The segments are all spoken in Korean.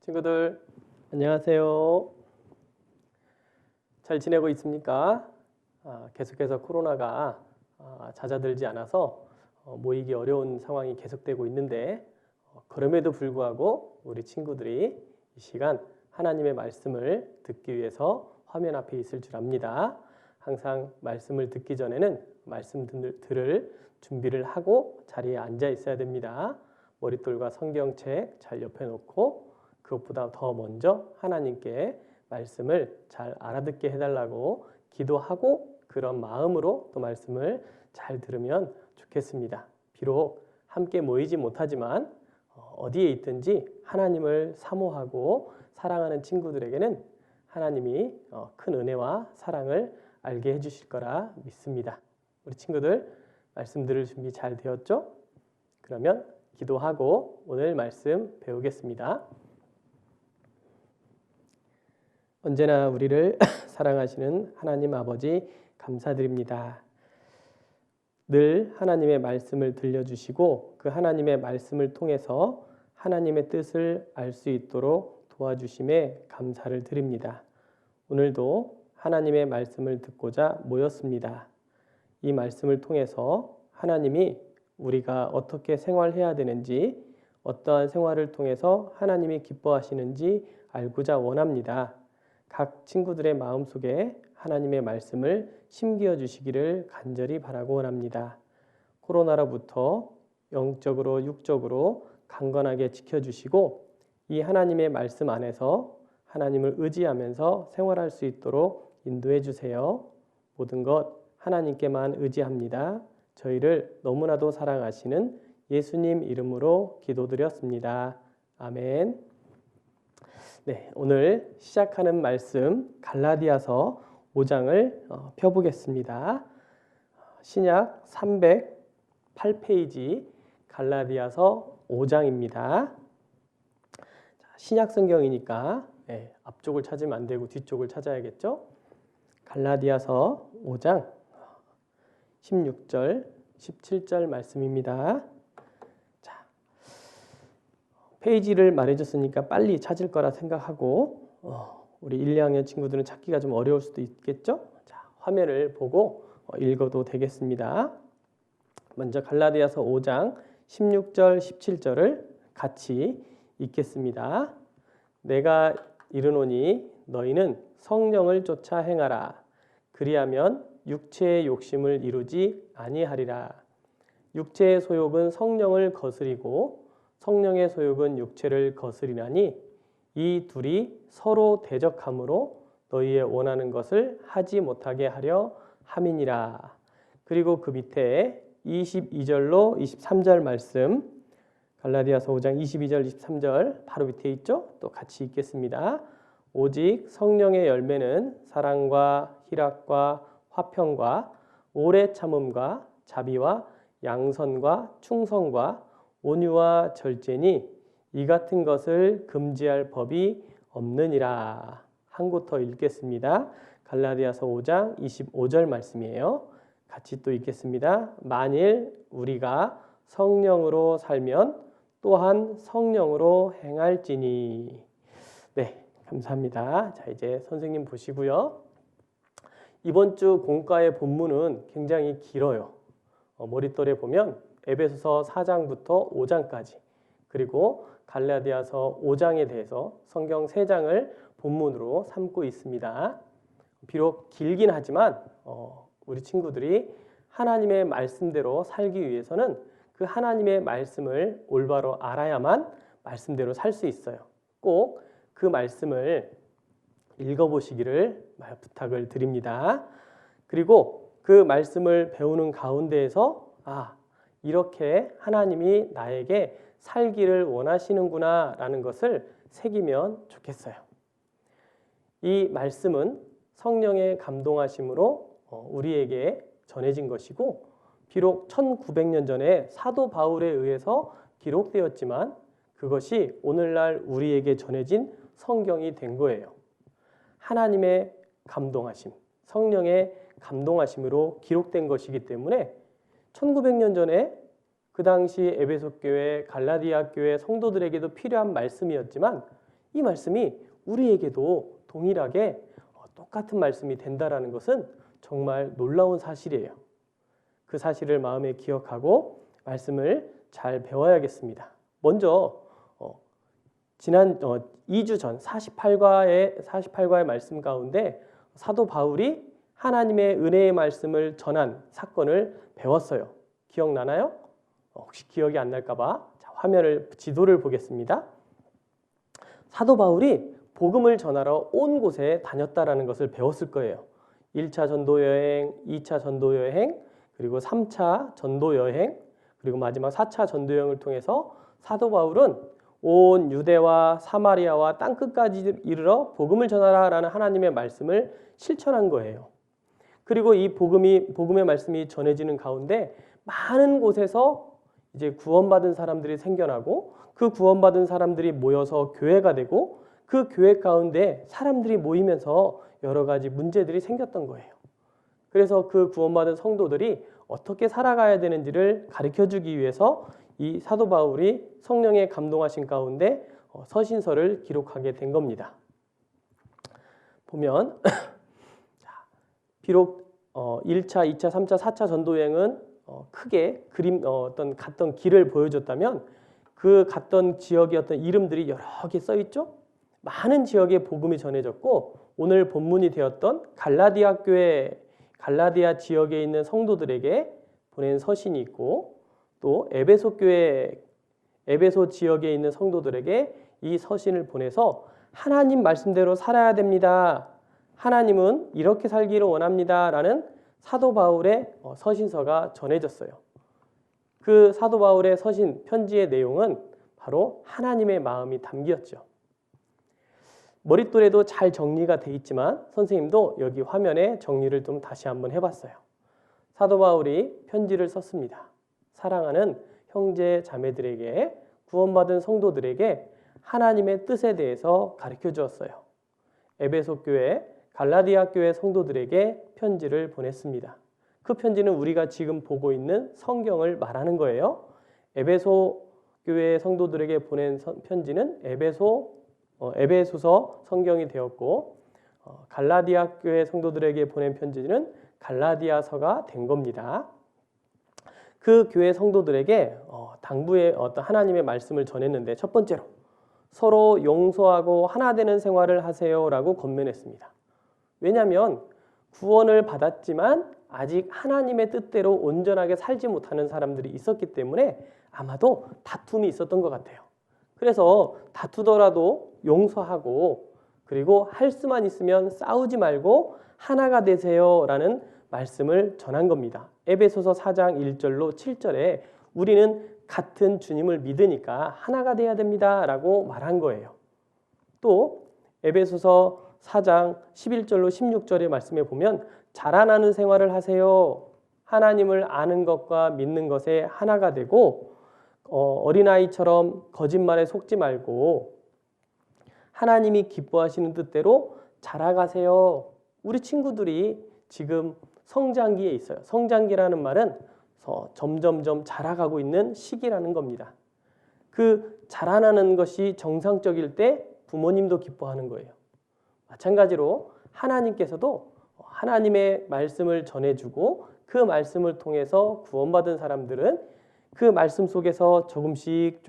친구들 안녕하세요. 잘 지내고 있습니까? 계속해서 코로나가 잦아들지 않아서 모이기 어려운 상황이 계속되고 있는데 그럼에도 불구하고 우리 친구들이 이 시간 하나님의 말씀을 듣기 위해서 화면 앞에 있을 줄 압니다. 항상 말씀을 듣기 전에는 말씀 들을 준비를 하고 자리에 앉아 있어야 됩니다. 머릿돌과 성경책 잘 옆에 놓고 그것보다 더 먼저 하나님께 말씀을 잘 알아듣게 해달라고 기도하고 그런 마음으로 또 말씀을 잘 들으면 좋겠습니다. 비록 함께 모이지 못하지만 어디에 있든지 하나님을 사모하고 사랑하는 친구들에게는 하나님이 큰 은혜와 사랑을 알게 해주실 거라 믿습니다. 우리 친구들 말씀 들을 준비 잘 되었죠? 그러면 기도하고 오늘 말씀 배우겠습니다. 언제나 우리를 사랑하시는 하나님 아버지 감사드립니다. 늘 하나님의 말씀을 들려주시고 그 하나님의 말씀을 통해서 하나님의 뜻을 알 수 있도록 도와주심에 감사를 드립니다. 오늘도 하나님의 말씀을 듣고자 모였습니다. 이 말씀을 통해서 하나님이 우리가 어떻게 생활해야 되는지, 어떠한 생활을 통해서 하나님이 기뻐하시는지 알고자 원합니다. 각 친구들의 마음속에 하나님의 말씀을 심기어 주시기를 간절히 바라고 원합니다. 코로나로부터 영적으로 육적으로 강건하게 지켜주시고 이 하나님의 말씀 안에서 하나님을 의지하면서 생활할 수 있도록 인도해 주세요. 모든 것 하나님께만 의지합니다. 저희를 너무나도 사랑하시는 예수님 이름으로 기도드렸습니다. 아멘. 네, 오늘 시작하는 말씀 갈라디아서 5장을 펴보겠습니다. 신약 308페이지 갈라디아서 5장입니다. 신약 성경이니까 앞쪽을 찾으면 안 되고 뒤쪽을 찾아야겠죠? 갈라디아서 5장 16절, 17절 말씀입니다. 자, 페이지를 말해줬으니까 빨리 찾을 거라 생각하고 우리 1, 2학년 친구들은 찾기가 좀 어려울 수도 있겠죠? 자, 화면을 보고 읽어도 되겠습니다. 먼저 갈라디아서 5장 16절, 17절을 같이 읽겠습니다. 내가 이르노니 너희는 성령을 쫓아 행하라. 그리하면 육체의 욕심을 이루지 아니하리라. 육체의 소욕은 성령을 거스리고 성령의 소욕은 육체를 거스리나니 이 둘이 서로 대적하므로 너희의 원하는 것을 하지 못하게 하려 함이니라. 그리고 그 밑에 22절로 23절 말씀 갈라디아서 5장 22절 23절 바로 밑에 있죠? 또 같이 읽겠습니다. 오직 성령의 열매는 사랑과 희락과 화평과 오래 참음과 자비와 양선과 충성과 온유와 절제니 이 같은 것을 금지할 법이 없느니라. 한 곳 더 읽겠습니다. 갈라디아서 5장 25절 말씀이에요. 같이 또 읽겠습니다. 만일 우리가 성령으로 살면 또한 성령으로 행할지니. 네, 감사합니다. 자, 이제 선생님 보시고요. 이번 주 공과의 본문은 굉장히 길어요. 머릿돌에 보면 에베소서 4장부터 5장까지 그리고 갈라디아서 5장에 대해서 성경 3장을 본문으로 삼고 있습니다. 비록 길긴 하지만 우리 친구들이 하나님의 말씀대로 살기 위해서는 그 하나님의 말씀을 올바로 알아야만 말씀대로 살 수 있어요. 꼭 그 말씀을 읽어보시기를 부탁을 드립니다. 그리고 그 말씀을 배우는 가운데에서 이렇게 하나님이 나에게 살기를 원하시는구나 라는 것을 새기면 좋겠어요. 이 말씀은 성령의 감동하심으로 우리에게 전해진 것이고 비록 1900년 전에 사도 바울에 의해서 기록되었지만 그것이 오늘날 우리에게 전해진 성경이 된 거예요. 하나님의 감동하심, 성령의 감동하심으로 기록된 것이기 때문에 1900년 전에 그 당시 에베소 교회, 갈라디아 교회 성도들에게도 필요한 말씀이었지만 이 말씀이 우리에게도 동일하게 똑같은 말씀이 된다라는 것은 정말 놀라운 사실이에요. 그 사실을 마음에 기억하고 말씀을 잘 배워야겠습니다. 먼저 지난 2주 전 48과의 말씀 가운데 사도 바울이 하나님의 은혜의 말씀을 전한 사건을 배웠어요. 기억나나요? 혹시 기억이 안 날까 봐 지도를 보겠습니다. 사도 바울이 복음을 전하러 온 곳에 다녔다라는 것을 배웠을 거예요. 1차 전도 여행, 2차 전도 여행, 그리고 3차 전도 여행, 그리고 마지막 4차 전도 여행을 통해서 사도 바울은 온 유대와 사마리아와 땅끝까지 이르러 복음을 전하라라는 하나님의 말씀을 실천한 거예요. 그리고 이 복음의 말씀이 전해지는 가운데 많은 곳에서 이제 구원받은 사람들이 생겨나고 그 구원받은 사람들이 모여서 교회가 되고 그 교회 가운데 사람들이 모이면서 여러 가지 문제들이 생겼던 거예요. 그래서 그 구원받은 성도들이 어떻게 살아가야 되는지를 가르쳐주기 위해서 이 사도 바울이 성령에 감동하신 가운데 서신서를 기록하게 된 겁니다. 보면 비록 1차, 2차, 3차, 4차 전도여행은 크게 갔던 길을 보여줬다면 그 갔던 지역의 어떤 이름들이 여러 개 써 있죠. 많은 지역에 복음이 전해졌고 오늘 본문이 되었던 갈라디아 지역에 있는 성도들에게 보낸 서신이 있고 또 에베소 지역에 있는 성도들에게 이 서신을 보내서 하나님 말씀대로 살아야 됩니다. 하나님은 이렇게 살기를 원합니다. 라는 사도 바울의 서신서가 전해졌어요. 그 사도 바울의 편지의 내용은 바로 하나님의 마음이 담겼죠. 머릿돌에도 잘 정리가 돼 있지만 선생님도 여기 화면에 정리를 좀 다시 한번 해봤어요. 사도 바울이 편지를 썼습니다. 사랑하는 형제 자매들에게, 구원받은 성도들에게 하나님의 뜻에 대해서 가르쳐 주었어요. 에베소 교회, 갈라디아 교회 성도들에게 편지를 보냈습니다. 그 편지는 우리가 지금 보고 있는 성경을 말하는 거예요. 에베소 교회 성도들에게 보낸 편지는 에베소서 성경이 되었고 갈라디아 교회 성도들에게 보낸 편지는 갈라디아서가 된 겁니다. 그 교회 성도들에게 당부의 어떤 하나님의 말씀을 전했는데 첫 번째로 서로 용서하고 하나 되는 생활을 하세요라고 권면했습니다. 왜냐하면 구원을 받았지만 아직 하나님의 뜻대로 온전하게 살지 못하는 사람들이 있었기 때문에 아마도 다툼이 있었던 것 같아요. 그래서 다투더라도 용서하고 그리고 할 수만 있으면 싸우지 말고 하나가 되세요라는 말씀을 전한 겁니다. 에베소서 4장 1절로 7절에 우리는 같은 주님을 믿으니까 하나가 돼야 됩니다라고 말한 거예요. 또 에베소서 4장 11절로 16절의 말씀에 보면 자라나는 생활을 하세요. 하나님을 아는 것과 믿는 것에 하나가 되고 어린아이처럼 거짓말에 속지 말고 하나님이 기뻐하시는 뜻대로 자라가세요. 우리 친구들이 지금 성장기에 있어요. 성장기라는 말은 점점점 자라가고 있는 시기라는 겁니다. 그 자라나는 것이 정상적일 때 부모님도 기뻐하는 거예요. 마찬가지로 하나님께서도 하나님의 말씀을 전해주고 그 말씀을 통해서 구원받은 사람들은 그 말씀 속에서 조금씩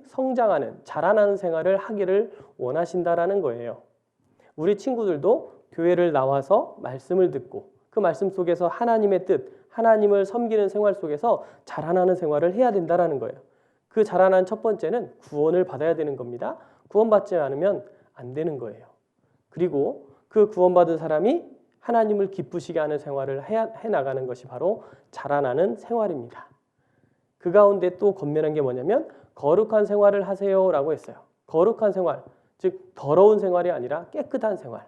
성장하는 자라나는 생활을 하기를 원하신다라는 거예요. 우리 친구들도 교회를 나와서 말씀을 듣고 그 말씀 속에서 하나님의 뜻, 하나님을 섬기는 생활 속에서 자라나는 생활을 해야 된다라는 거예요. 그 자라나는 첫 번째는 구원을 받아야 되는 겁니다. 구원받지 않으면 안 되는 거예요. 그리고 그 구원받은 사람이 하나님을 기쁘시게 하는 생활을 해나가는 것이 바로 자라나는 생활입니다. 그 가운데 또 권면한 게 뭐냐면 거룩한 생활을 하세요라고 했어요. 거룩한 생활, 즉 더러운 생활이 아니라 깨끗한 생활.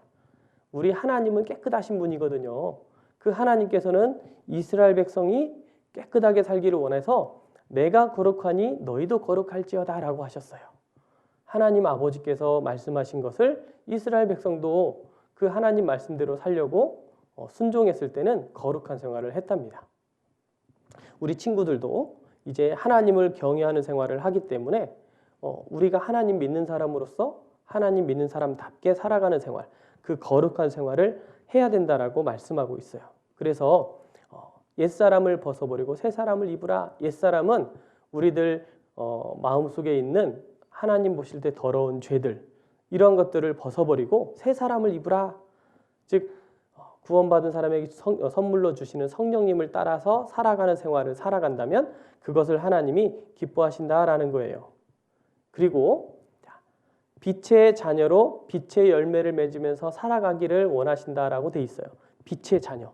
우리 하나님은 깨끗하신 분이거든요. 그 하나님께서는 이스라엘 백성이 깨끗하게 살기를 원해서 내가 거룩하니 너희도 거룩할지어다 라고 하셨어요. 하나님 아버지께서 말씀하신 것을 이스라엘 백성도 그 하나님 말씀대로 살려고 순종했을 때는 거룩한 생활을 했답니다. 우리 친구들도 이제 하나님을 경외하는 생활을 하기 때문에 우리가 하나님 믿는 사람으로서 하나님 믿는 사람답게 살아가는 생활, 그 거룩한 생활을 해야 된다라고 말씀하고 있어요. 그래서 옛사람을 벗어버리고 새사람을 입으라. 옛사람은 우리들 마음속에 있는 하나님 보실 때 더러운 죄들, 이런 것들을 벗어버리고 새사람을 입으라. 즉 구원받은 사람에게 선물로 주시는 성령님을 따라서 살아가는 생활을 살아간다면 그것을 하나님이 기뻐하신다라는 거예요. 그리고 빛의 자녀로 빛의 열매를 맺으면서 살아가기를 원하신다라고 돼 있어요. 빛의 자녀.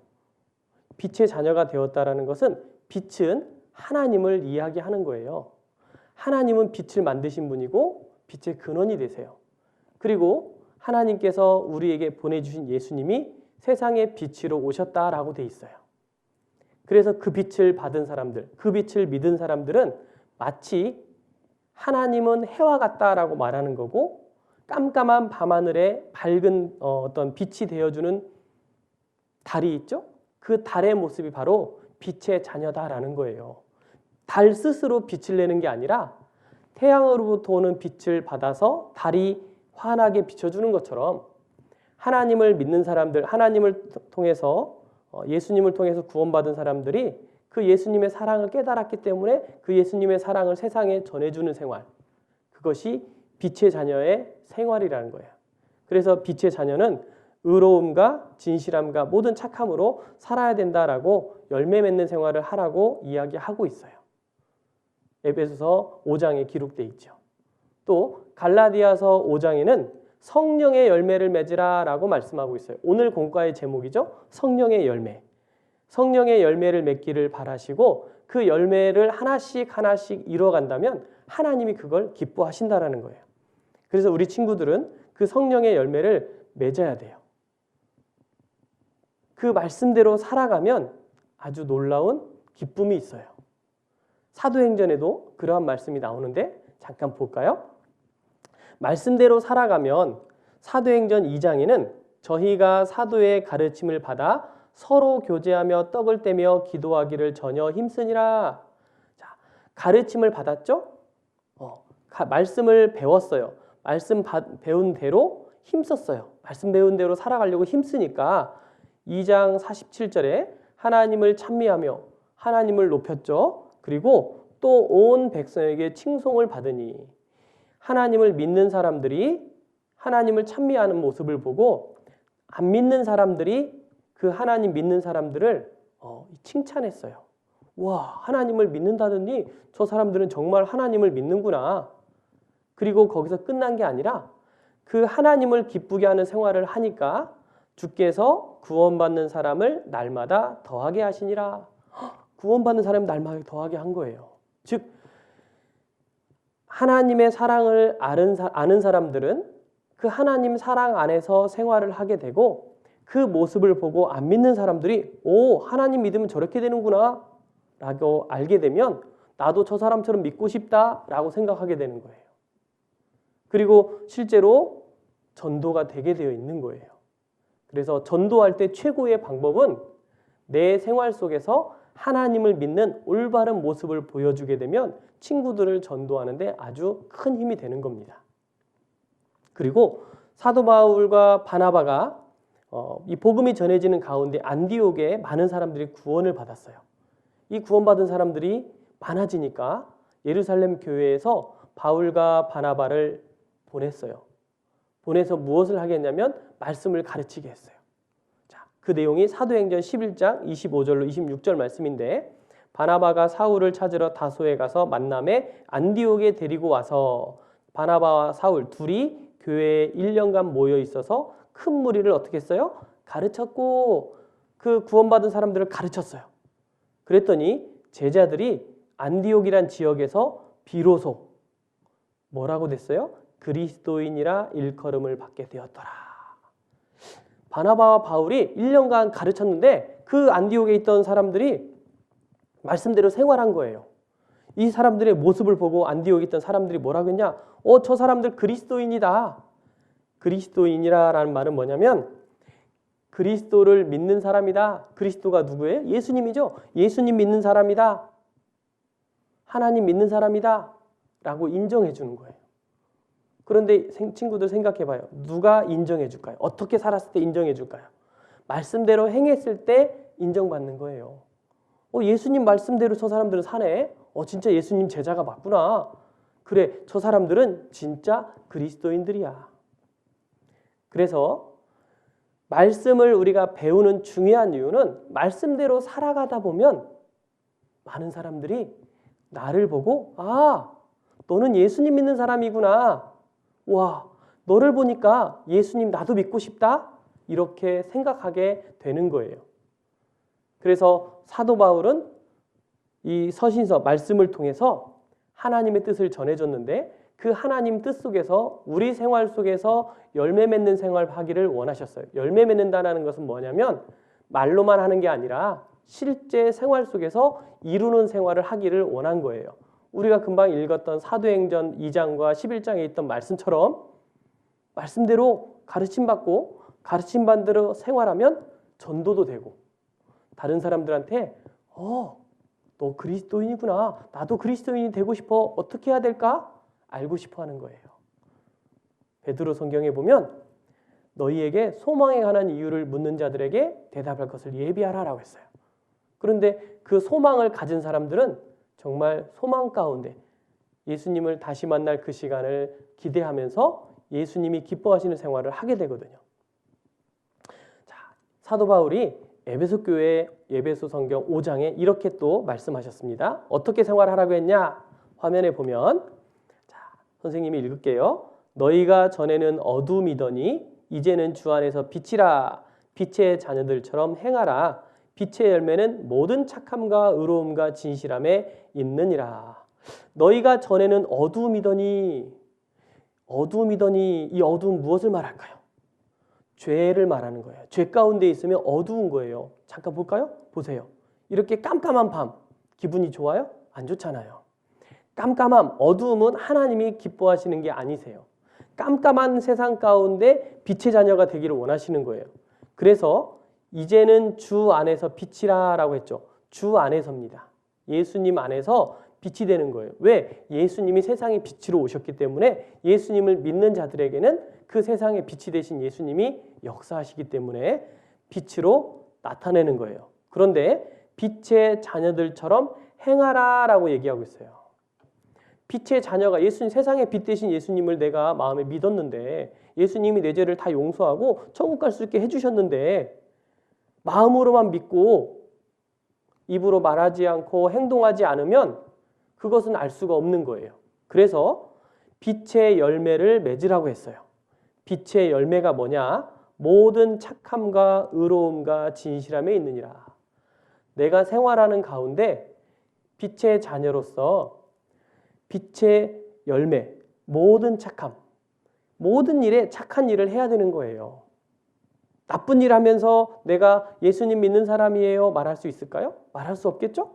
빛의 자녀가 되었다라는 것은 빛은 하나님을 이야기하는 거예요. 하나님은 빛을 만드신 분이고 빛의 근원이 되세요. 그리고 하나님께서 우리에게 보내주신 예수님이 세상의 빛으로 오셨다라고 돼 있어요. 그래서 그 빛을 받은 사람들, 그 빛을 믿은 사람들은 마치 하나님은 해와 같다라고 말하는 거고 깜깜한 밤하늘에 밝은 어떤 빛이 되어주는 달이 있죠? 그 달의 모습이 바로 빛의 자녀다라는 거예요. 달 스스로 빛을 내는 게 아니라 태양으로부터 오는 빛을 받아서 달이 환하게 비춰주는 것처럼 하나님을 믿는 사람들, 하나님을 통해서 예수님을 통해서 구원받은 사람들이 그 예수님의 사랑을 깨달았기 때문에 그 예수님의 사랑을 세상에 전해주는 생활, 그것이 빛의 자녀의 생활이라는 거예요. 그래서 빛의 자녀는 의로움과 진실함과 모든 착함으로 살아야 된다라고 열매 맺는 생활을 하라고 이야기하고 있어요. 에베소서 5장에 기록되어 있죠. 또 갈라디아서 5장에는 성령의 열매를 맺으라라고 말씀하고 있어요. 오늘 공과의 제목이죠. 성령의 열매. 성령의 열매를 맺기를 바라시고 그 열매를 하나씩 하나씩 이뤄간다면 하나님이 그걸 기뻐하신다라는 거예요. 그래서 우리 친구들은 그 성령의 열매를 맺어야 돼요. 그 말씀대로 살아가면 아주 놀라운 기쁨이 있어요. 사도행전에도 그러한 말씀이 나오는데 잠깐 볼까요? 말씀대로 살아가면 사도행전 2장에는 저희가 사도의 가르침을 받아 서로 교제하며 떡을 떼며 기도하기를 전혀 힘쓰니라. 자, 가르침을 받았죠? 말씀을 배웠어요. 말씀 배운 대로 힘썼어요. 말씀 배운 대로 살아가려고 힘쓰니까 2장 47절에 하나님을 찬미하며 하나님을 높였죠. 그리고 또 온 백성에게 칭송을 받으니 하나님을 믿는 사람들이 하나님을 찬미하는 모습을 보고 안 믿는 사람들이 그 하나님 믿는 사람들을 칭찬했어요. 와, 하나님을 믿는다더니 저 사람들은 정말 하나님을 믿는구나. 그리고 거기서 끝난 게 아니라 그 하나님을 기쁘게 하는 생활을 하니까 주께서 구원받는 사람을 날마다 더하게 하시니라. 구원받는 사람을 날마다 더하게 한 거예요. 즉 하나님의 사랑을 아는 사람들은 그 하나님 사랑 안에서 생활을 하게 되고 그 모습을 보고 안 믿는 사람들이 오, 하나님 믿으면 저렇게 되는구나 라고 알게 되면 나도 저 사람처럼 믿고 싶다 라고 생각하게 되는 거예요. 그리고 실제로 전도가 되게 되어 있는 거예요. 그래서 전도할 때 최고의 방법은 내 생활 속에서 하나님을 믿는 올바른 모습을 보여주게 되면 친구들을 전도하는데 아주 큰 힘이 되는 겁니다. 그리고 사도 바울과 바나바가 이 복음이 전해지는 가운데 안디옥에 많은 사람들이 구원을 받았어요. 이 구원받은 사람들이 많아지니까 예루살렘 교회에서 바울과 바나바를 보냈어요. 보내서 무엇을 하겠냐면 말씀을 가르치게 했어요. 자, 그 내용이 사도행전 11장 25절로 26절 말씀인데 바나바가 사울을 찾으러 다소에 가서 만남에 안디옥에 데리고 와서 바나바와 사울 둘이 교회에 1년간 모여 있어서 큰 무리를 어떻게 했어요? 가르쳤고 그 구원받은 사람들을 가르쳤어요. 그랬더니 제자들이 안디옥이란 지역에서 비로소 뭐라고 됐어요? 그리스도인이라 일컬음을 받게 되었더라. 바나바와 바울이 1년간 가르쳤는데 그 안디옥에 있던 사람들이 말씀대로 생활한 거예요. 이 사람들의 모습을 보고 안디옥에 있던 사람들이 뭐라고 했냐? 저 사람들 그리스도인이다. 그리스도인이라는 말은 뭐냐면 그리스도를 믿는 사람이다. 그리스도가 누구예요? 예수님이죠. 예수님 믿는 사람이다. 하나님 믿는 사람이다. 라고 인정해 주는 거예요. 그런데 친구들 생각해 봐요. 누가 인정해 줄까요? 어떻게 살았을 때 인정해 줄까요? 말씀대로 행했을 때 인정받는 거예요. 예수님 말씀대로 저 사람들은 사네. 진짜 예수님 제자가 맞구나. 그래, 저 사람들은 진짜 그리스도인들이야. 그래서 말씀을 우리가 배우는 중요한 이유는 말씀대로 살아가다 보면 많은 사람들이 나를 보고 너는 예수님 믿는 사람이구나. 와, 너를 보니까 예수님 나도 믿고 싶다. 이렇게 생각하게 되는 거예요. 그래서 사도 바울은 이 서신서 말씀을 통해서 하나님의 뜻을 전해줬는데 그 하나님 뜻 속에서 우리 생활 속에서 열매 맺는 생활 하기를 원하셨어요. 열매 맺는다는 것은 뭐냐면 말로만 하는 게 아니라 실제 생활 속에서 이루는 생활을 하기를 원한 거예요. 우리가 금방 읽었던 사도행전 2장과 11장에 있던 말씀처럼 말씀대로 가르침받고 가르침받은 대로 생활하면 전도도 되고 다른 사람들한테 너 그리스도인이구나. 나도 그리스도인이 되고 싶어. 어떻게 해야 될까? 알고 싶어 하는 거예요. 베드로 성경에 보면 너희에게 소망에 관한 이유를 묻는 자들에게 대답할 것을 예비하라라고 했어요. 그런데 그 소망을 가진 사람들은 정말 소망 가운데 예수님을 다시 만날 그 시간을 기대하면서 예수님이 기뻐하시는 생활을 하게 되거든요. 자, 사도 바울이 에베소 교회 에베소 성경 5장에 이렇게 또 말씀하셨습니다. 어떻게 생활하라고 했냐? 화면에 보면 선생님이 읽을게요. 너희가 전에는 어둠이더니 이제는 주 안에서 빛이라. 빛의 자녀들처럼 행하라. 빛의 열매는 모든 착함과 의로움과 진실함에 있느니라. 너희가 전에는 어둠이더니 이 어둠 무엇을 말할까요? 죄를 말하는 거예요. 죄 가운데 있으면 어두운 거예요. 잠깐 볼까요? 보세요. 이렇게 깜깜한 밤 기분이 좋아요? 안 좋잖아요. 깜깜함, 어두움은 하나님이 기뻐하시는 게 아니세요. 깜깜한 세상 가운데 빛의 자녀가 되기를 원하시는 거예요. 그래서 이제는 주 안에서 빛이라 라고 했죠. 주 안에서입니다. 예수님 안에서 빛이 되는 거예요. 왜? 예수님이 세상의 빛으로 오셨기 때문에 예수님을 믿는 자들에게는 그 세상의 빛이 되신 예수님이 역사하시기 때문에 빛으로 나타내는 거예요. 그런데 빛의 자녀들처럼 행하라 라고 얘기하고 있어요. 빛의 자녀가 세상의 빛 대신 예수님을 내가 마음에 믿었는데 예수님이 내 죄를 다 용서하고 천국 갈 수 있게 해주셨는데 마음으로만 믿고 입으로 말하지 않고 행동하지 않으면 그것은 알 수가 없는 거예요. 그래서 빛의 열매를 맺으라고 했어요. 빛의 열매가 뭐냐? 모든 착함과 의로움과 진실함에 있느니라. 내가 생활하는 가운데 빛의 자녀로서 빛의 열매, 모든 착함, 모든 일에 착한 일을 해야 되는 거예요. 나쁜 일 하면서 내가 예수님 믿는 사람이에요 말할 수 있을까요? 말할 수 없겠죠?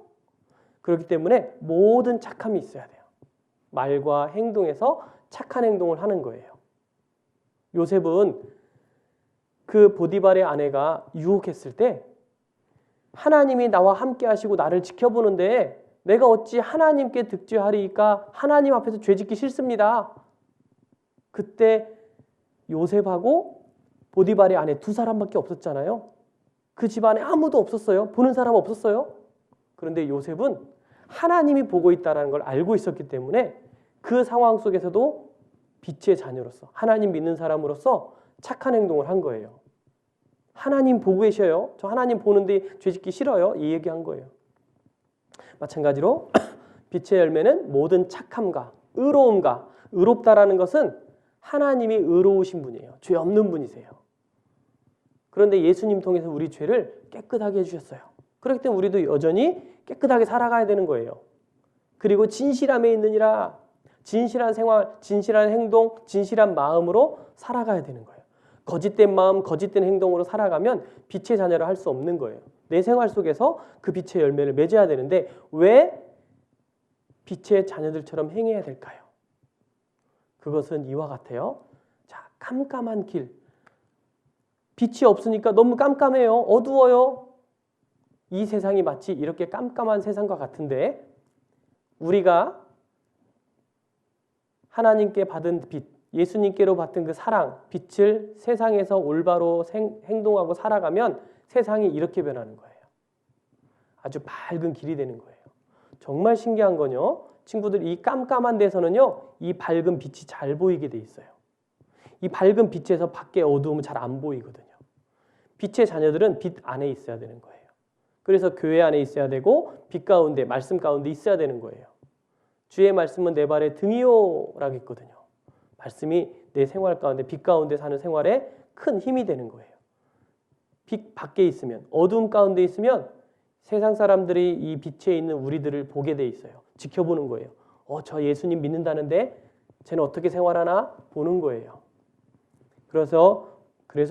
그렇기 때문에 모든 착함이 있어야 돼요. 말과 행동에서 착한 행동을 하는 거예요. 요셉은 그 보디발의 아내가 유혹했을 때 하나님이 나와 함께 하시고 나를 지켜보는데 내가 어찌 하나님께 득죄하리이까? 하나님 앞에서 죄짓기 싫습니다. 그때 요셉하고 보디발의 아내 두 사람밖에 없었잖아요. 그 집안에 아무도 없었어요. 보는 사람 없었어요. 그런데 요셉은 하나님이 보고 있다는 걸 알고 있었기 때문에 그 상황 속에서도 빛의 자녀로서 하나님 믿는 사람으로서 착한 행동을 한 거예요. 하나님 보고 계셔요. 저 하나님 보는데 죄짓기 싫어요. 이 얘기한 거예요. 마찬가지로 빛의 열매는 모든 착함과 의로움과 의롭다라는 것은 하나님이 의로우신 분이에요. 죄 없는 분이세요. 그런데 예수님 통해서 우리 죄를 깨끗하게 해주셨어요. 그렇기 때문에 우리도 여전히 깨끗하게 살아가야 되는 거예요. 그리고 진실함에 있느니라. 진실한 생활, 진실한 행동, 진실한 마음으로 살아가야 되는 거예요. 거짓된 마음, 거짓된 행동으로 살아가면 빛의 자녀를 할 수 없는 거예요. 내 생활 속에서 그 빛의 열매를 맺어야 되는데 왜 빛의 자녀들처럼 행해야 될까요? 그것은 이와 같아요. 자, 깜깜한 길. 빛이 없으니까 너무 깜깜해요. 어두워요. 이 세상이 마치 이렇게 깜깜한 세상과 같은데 우리가 하나님께 받은 빛, 예수님께로 받은 그 사랑, 빛을 세상에서 올바로 행동하고 살아가면 세상이 이렇게 변하는 거예요. 아주 밝은 길이 되는 거예요. 정말 신기한 건요. 친구들 이 깜깜한 데서는요. 이 밝은 빛이 잘 보이게 돼 있어요. 이 밝은 빛에서 밖에 어두움은 잘 안 보이거든요. 빛의 자녀들은 빛 안에 있어야 되는 거예요. 그래서 교회 안에 있어야 되고 빛 가운데, 말씀 가운데 있어야 되는 거예요. 주의 말씀은 내 발의 등이요라고 했거든요. 말씀이 내 생활 가운데, 빛 가운데 사는 생활에 큰 힘이 되는 거예요. 빛 밖에 있으면, 어두움 가운데 있으면 세상 사람들이 이 빛에 있는 우리들을 보게 돼 있어요. 지켜보는 거예요. 저 예수님 믿는다는데 쟤는 어떻게 생활하나 보는 거예요. 그래서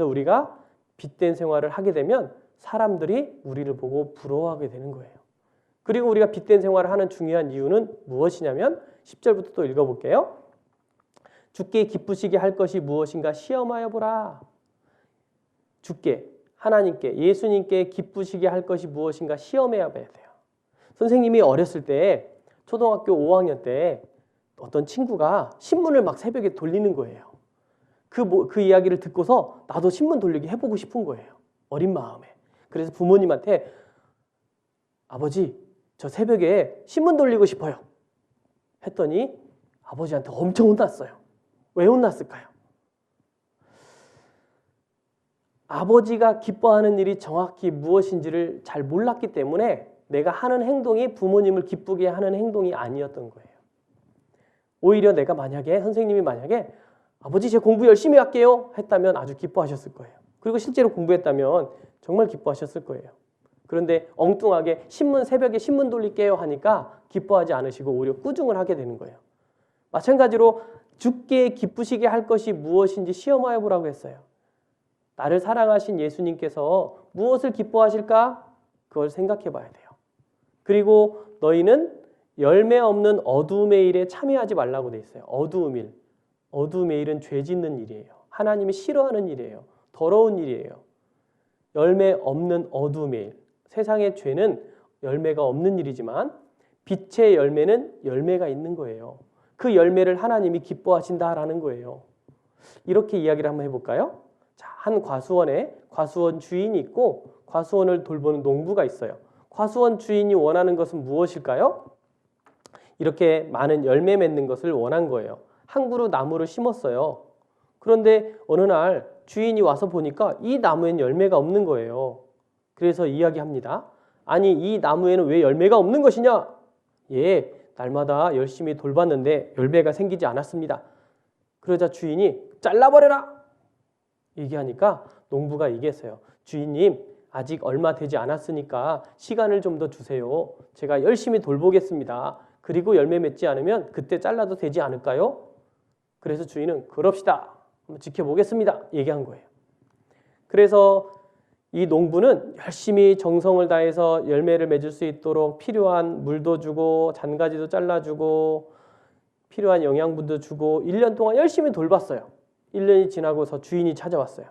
우리가 빛된 생활을 하게 되면 사람들이 우리를 보고 부러워하게 되는 거예요. 그리고 우리가 빛된 생활을 하는 중요한 이유는 무엇이냐면 10절부터 또 읽어볼게요. 주께 기쁘시게 할 것이 무엇인가 시험하여 보라. 주께, 하나님께, 예수님께 기쁘시게 할 것이 무엇인가 시험해야 봐야 돼요. 선생님이 어렸을 때 초등학교 5학년 때 어떤 친구가 신문을 막 새벽에 돌리는 거예요. 그 이야기를 듣고서 나도 신문 돌리기 해보고 싶은 거예요. 어린 마음에. 그래서 부모님한테 아버지, 저 새벽에 신문 돌리고 싶어요. 했더니 아버지한테 엄청 혼났어요. 왜 혼났을까요? 아버지가 기뻐하는 일이 정확히 무엇인지를 잘 몰랐기 때문에 내가 하는 행동이 부모님을 기쁘게 하는 행동이 아니었던 거예요. 오히려 내가 선생님이 만약에 아버지 제 공부 열심히 할게요 했다면 아주 기뻐하셨을 거예요. 그리고 실제로 공부했다면 정말 기뻐하셨을 거예요. 그런데 엉뚱하게 새벽에 신문 돌릴게요 하니까 기뻐하지 않으시고 오히려 꾸중을 하게 되는 거예요. 마찬가지로 주께 기쁘시게 할 것이 무엇인지 시험하여 보라고 했어요. 나를 사랑하신 예수님께서 무엇을 기뻐하실까? 그걸 생각해 봐야 돼요. 그리고 너희는 열매 없는 어두움의 일에 참여하지 말라고 돼 있어요. 어두움의 일은 죄 짓는 일이에요. 하나님이 싫어하는 일이에요. 더러운 일이에요. 열매 없는 어두움의 일. 세상의 죄는 열매가 없는 일이지만 빛의 열매는 열매가 있는 거예요. 그 열매를 하나님이 기뻐하신다라는 거예요. 이렇게 이야기를 한번 해볼까요? 자, 한 과수원 주인이 있고 과수원을 돌보는 농부가 있어요. 과수원 주인이 원하는 것은 무엇일까요? 이렇게 많은 열매 맺는 것을 원한 거예요. 한 그루 나무를 심었어요. 그런데 어느 날 주인이 와서 보니까 이 나무엔 열매가 없는 거예요. 그래서 이야기합니다. 아니 이 나무에는 왜 열매가 없는 것이냐? 예, 날마다 열심히 돌봤는데 열매가 생기지 않았습니다. 그러자 주인이 잘라버려라! 얘기하니까 농부가 얘기했어요. 주인님 아직 얼마 되지 않았으니까 시간을 좀 더 주세요. 제가 열심히 돌보겠습니다. 그리고 열매 맺지 않으면 그때 잘라도 되지 않을까요? 그래서 주인은 그럽시다. 한번 지켜보겠습니다. 얘기한 거예요. 그래서 이 농부는 열심히 정성을 다해서 열매를 맺을 수 있도록 필요한 물도 주고 잔가지도 잘라주고 필요한 영양분도 주고 1년 동안 열심히 돌봤어요. 1년이 지나고서 주인이 찾아왔어요.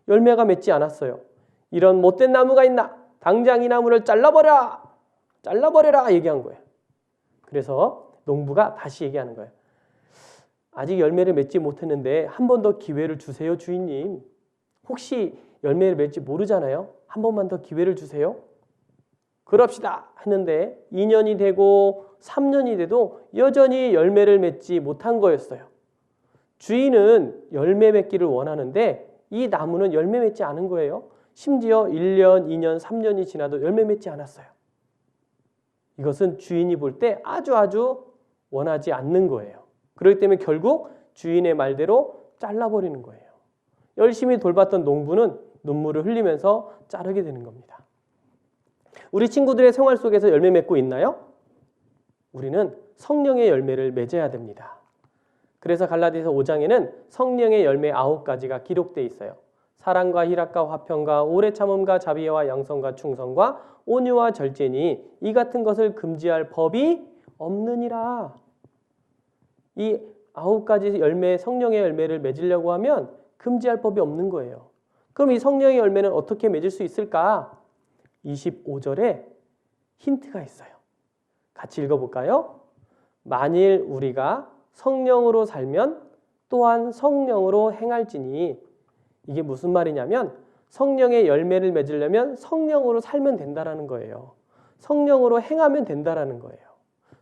열매가 맺지 않았어요. 이런 못된 나무가 있나? 당장 이 나무를 잘라버려라! 얘기한 거예요. 그래서 농부가 다시 얘기하는 거예요. 아직 열매를 맺지 못했는데 한 번 더 기회를 주세요, 주인님. 혹시 열매를 맺지 모르잖아요. 한 번만 더 기회를 주세요. 그럽시다 했는데 2년이 되고 3년이 돼도 여전히 열매를 맺지 못한 거였어요. 주인은 열매 맺기를 원하는데 이 나무는 열매 맺지 않은 거예요. 심지어 1년, 2년, 3년이 지나도 열매 맺지 않았어요. 이것은 주인이 볼 때 아주 원하지 않는 거예요. 그렇기 때문에 결국 주인의 말대로 잘라버리는 거예요. 열심히 돌봤던 농부는 눈물을 흘리면서 자르게 되는 겁니다. 우리 친구들의 생활 속에서 열매 맺고 있나요? 우리는 성령의 열매를 맺어야 됩니다. 그래서 갈라디아서 5장에는 성령의 열매 9가지가 기록되어 있어요. 사랑과 희락과 화평과 오래 참음과 자비와 양성과 충성과 온유와 절제니 이 같은 것을 금지할 법이 없느니라. 이 9가지 열매, 성령의 열매를 맺으려고 하면 금지할 법이 없는 거예요. 그럼 이 성령의 열매는 어떻게 맺을 수 있을까? 25절에 힌트가 있어요. 같이 읽어볼까요? 만일 우리가 성령으로 살면 또한 성령으로 행할지니. 이게 무슨 말이냐면 성령의 열매를 맺으려면 성령으로 살면 된다라는 거예요. 성령으로 행하면 된다라는 거예요.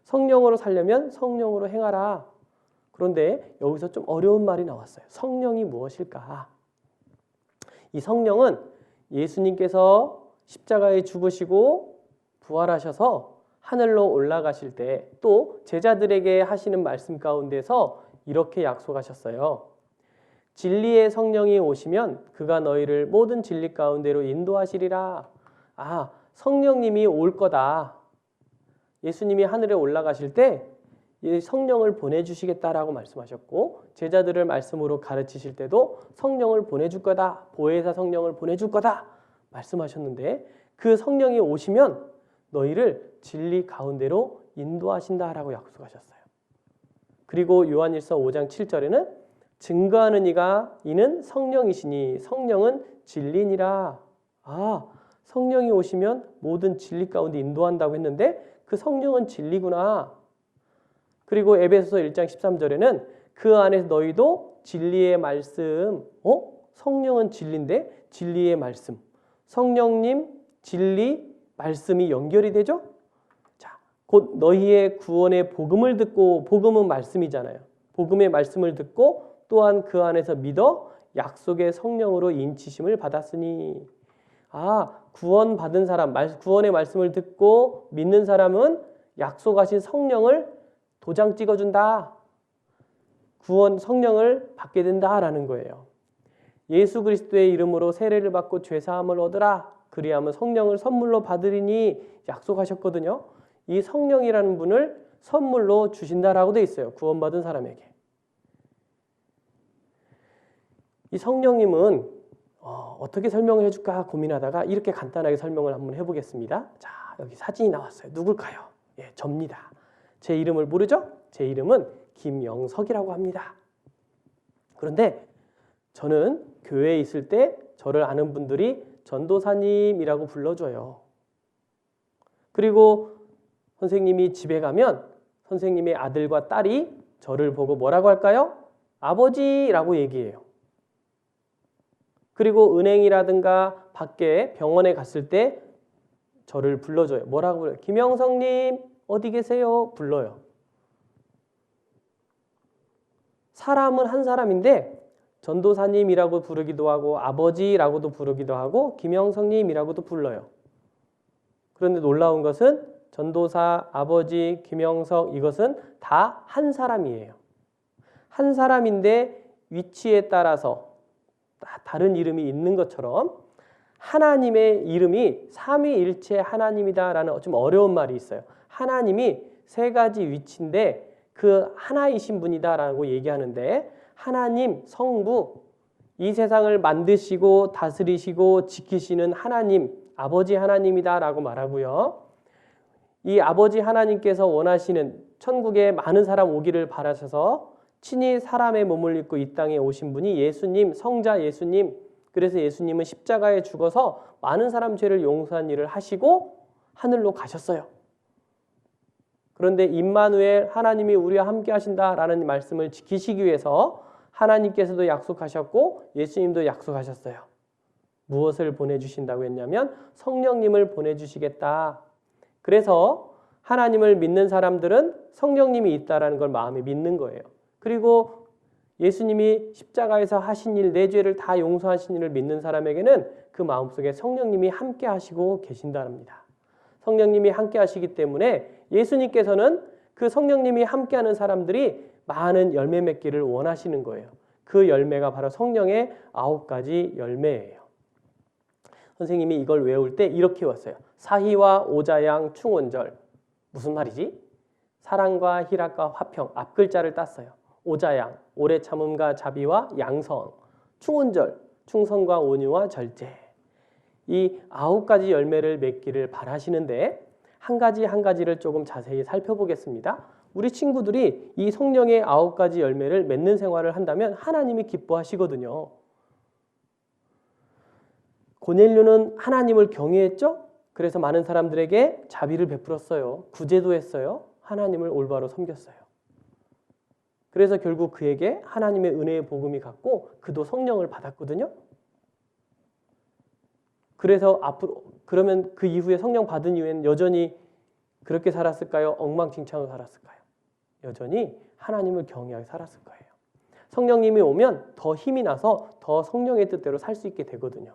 성령으로 살려면 성령으로 행하라. 그런데 여기서 좀 어려운 말이 나왔어요. 성령이 무엇일까? 이 성령은 예수님께서 십자가에 죽으시고 부활하셔서 하늘로 올라가실 때 또 제자들에게 하시는 말씀 가운데서 이렇게 약속하셨어요. 진리의 성령이 오시면 그가 너희를 모든 진리 가운데로 인도하시리라. 아, 성령님이 올 거다. 예수님이 하늘에 올라가실 때 성령을 보내주시겠다라고 말씀하셨고, 제자들을 말씀으로 가르치실 때도 성령을 보내줄 거다. 보혜사 성령을 보내줄 거다. 말씀하셨는데 그 성령이 오시면 너희를 진리 가운데로 인도하신다라고 약속하셨어요. 그리고 요한일서 5장 7절에는 증거하는 이는 성령이시니 성령은 진리니라. 아, 성령이 오시면 모든 진리 가운데 인도한다고 했는데 그 성령은 진리구나. 그리고 에베소서 1장 13절에는 그 안에서 너희도 진리의 말씀. 성령은 진리인데 진리의 말씀. 성령님, 진리, 말씀이 연결이 되죠? 자, 곧 너희의 구원의 복음을 듣고, 복음은 말씀이잖아요. 복음의 말씀을 듣고 또한 그 안에서 믿어 약속의 성령으로 인치심을 받았으니. 아, 구원받은 사람, 구원의 말씀을 듣고 믿는 사람은 약속하신 성령을 도장 찍어준다. 구원 성령을 받게 된다라는 거예요. 예수 그리스도의 이름으로 세례를 받고 죄사함을 얻으라. 그리하면 성령을 선물로 받으리니 약속하셨거든요. 이 성령이라는 분을 선물로 주신다라고 돼 있어요. 구원받은 사람에게. 이 성령님은 어떻게 설명을 해줄까 고민하다가 이렇게 간단하게 설명을 한번 해보겠습니다. 자, 여기 사진이 나왔어요. 누굴까요? 예, 접니다. 제 이름을 모르죠? 제 이름은 김영석이라고 합니다. 그런데 저는 교회에 있을 때 저를 아는 분들이 전도사님이라고 불러줘요. 그리고 선생님이 집에 가면 선생님의 아들과 딸이 저를 보고 뭐라고 할까요? 아버지라고 얘기해요. 그리고 은행이라든가 밖에 병원에 갔을 때 저를 불러줘요. 뭐라고 불러요? 김영석님 어디 계세요? 불러요. 사람은 한 사람인데 전도사님이라고 부르기도 하고 아버지라고도 부르기도 하고 김영석님이라고도 불러요. 그런데 놀라운 것은 전도사, 아버지, 김영석 이것은 다 한 사람이에요. 한 사람인데 위치에 따라서 다른 이름이 있는 것처럼 하나님의 이름이 삼위일체 하나님이다라는 좀 어려운 말이 있어요. 하나님이 세 가지 위치인데 그 하나이신 분이다라고 얘기하는데 하나님, 성부, 이 세상을 만드시고 다스리시고 지키시는 하나님, 아버지 하나님이다라고 말하고요. 이 아버지 하나님께서 원하시는 천국에 많은 사람 오기를 바라셔서 친히 사람의 몸을 입고 이 땅에 오신 분이 예수님, 성자 예수님. 그래서 예수님은 십자가에 죽어서 많은 사람 죄를 용서한 일을 하시고 하늘로 가셨어요. 그런데 임마누엘 하나님이 우리와 함께 하신다라는 말씀을 지키시기 위해서 하나님께서도 약속하셨고 예수님도 약속하셨어요. 무엇을 보내주신다고 했냐면 성령님을 보내주시겠다. 그래서 하나님을 믿는 사람들은 성령님이 있다라는 걸 마음에 믿는 거예요. 그리고 예수님이 십자가에서 하신 일, 내 죄를 다 용서하신 일을 믿는 사람에게는 그 마음속에 성령님이 함께 하시고 계신답니다. 성령님이 함께 하시기 때문에 예수님께서는 그 성령님이 함께하는 사람들이 많은 열매 맺기를 원하시는 거예요. 그 열매가 바로 성령의 9가지 열매예요. 선생님이 이걸 외울 때 이렇게 왔어요. 사희와 오자양 충원절. 무슨 말이지? 사랑과 희락과 화평. 앞글자를 땄어요. 오자양, 오래 참음과 자비와 양성. 충원절, 충성과 온유와 절제. 이 9가지 열매를 맺기를 바라시는데 한 가지 한 가지를 조금 자세히 살펴보겠습니다. 우리 친구들이 이 성령의 9가지 열매를 맺는 생활을 한다면 하나님이 기뻐하시거든요. 고넬료는 하나님을 경외했죠? 그래서 많은 사람들에게 자비를 베풀었어요. 구제도 했어요. 하나님을 올바로 섬겼어요. 그래서 결국 그에게 하나님의 은혜의 복음이 갔고 그도 성령을 받았거든요. 그래서 앞으로 그러면 그 이후에 성령 받은 이후에는 여전히 그렇게 살았을까요? 엉망진창으로 살았을까요? 여전히 하나님을 경외하게 살았을 거예요. 성령님이 오면 더 힘이 나서 더 성령의 뜻대로 살 수 있게 되거든요.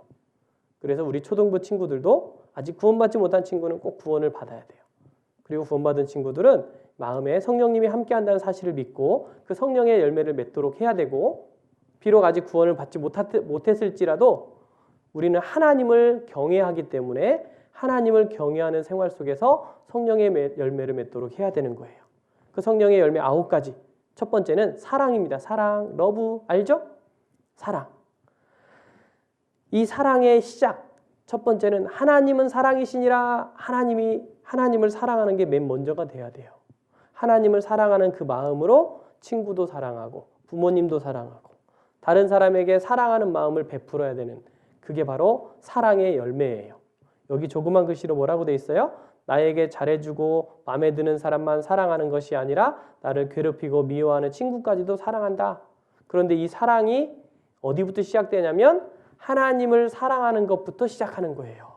그래서 우리 초등부 친구들도 아직 구원받지 못한 친구는 꼭 구원을 받아야 돼요. 그리고 구원받은 친구들은 마음에 성령님이 함께한다는 사실을 믿고 그 성령의 열매를 맺도록 해야 되고, 비록 아직 구원을 받지 못했을지라도 우리는 하나님을 경외하기 때문에 하나님을 경외하는 생활 속에서 성령의 열매를 맺도록 해야 되는 거예요. 그 성령의 열매 9가지. 첫 번째는 사랑입니다. 사랑, 러브, 알죠? 사랑. 이 사랑의 시작. 첫 번째는 하나님은 사랑이시니라. 하나님을 사랑하는 게 맨 먼저가 돼야 돼요. 하나님을 사랑하는 그 마음으로 친구도 사랑하고 부모님도 사랑하고 다른 사람에게 사랑하는 마음을 베풀어야 되는, 그게 바로 사랑의 열매예요. 여기 조그만 글씨로 뭐라고 돼 있어요? 나에게 잘해주고 마음에 드는 사람만 사랑하는 것이 아니라 나를 괴롭히고 미워하는 친구까지도 사랑한다. 그런데 이 사랑이 어디부터 시작되냐면 하나님을 사랑하는 것부터 시작하는 거예요.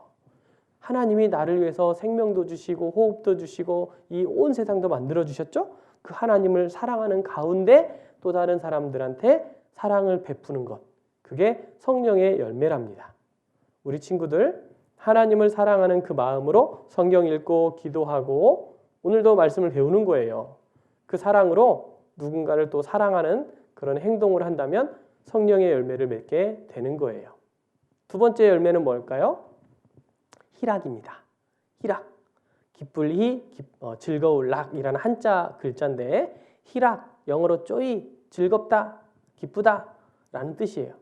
하나님이 나를 위해서 생명도 주시고 호흡도 주시고 이 온 세상도 만들어 주셨죠? 그 하나님을 사랑하는 가운데 또 다른 사람들한테 사랑을 베푸는 것, 그게 성령의 열매랍니다. 우리 친구들 하나님을 사랑하는 그 마음으로 성경 읽고 기도하고 오늘도 말씀을 배우는 거예요. 그 사랑으로 누군가를 또 사랑하는 그런 행동을 한다면 성령의 열매를 맺게 되는 거예요. 두 번째 열매는 뭘까요? 희락입니다. 희락. 기쁠 희, 즐거울 락이라는 한자 글자인데 희락, 영어로 joy, 즐겁다, 기쁘다 라는 뜻이에요.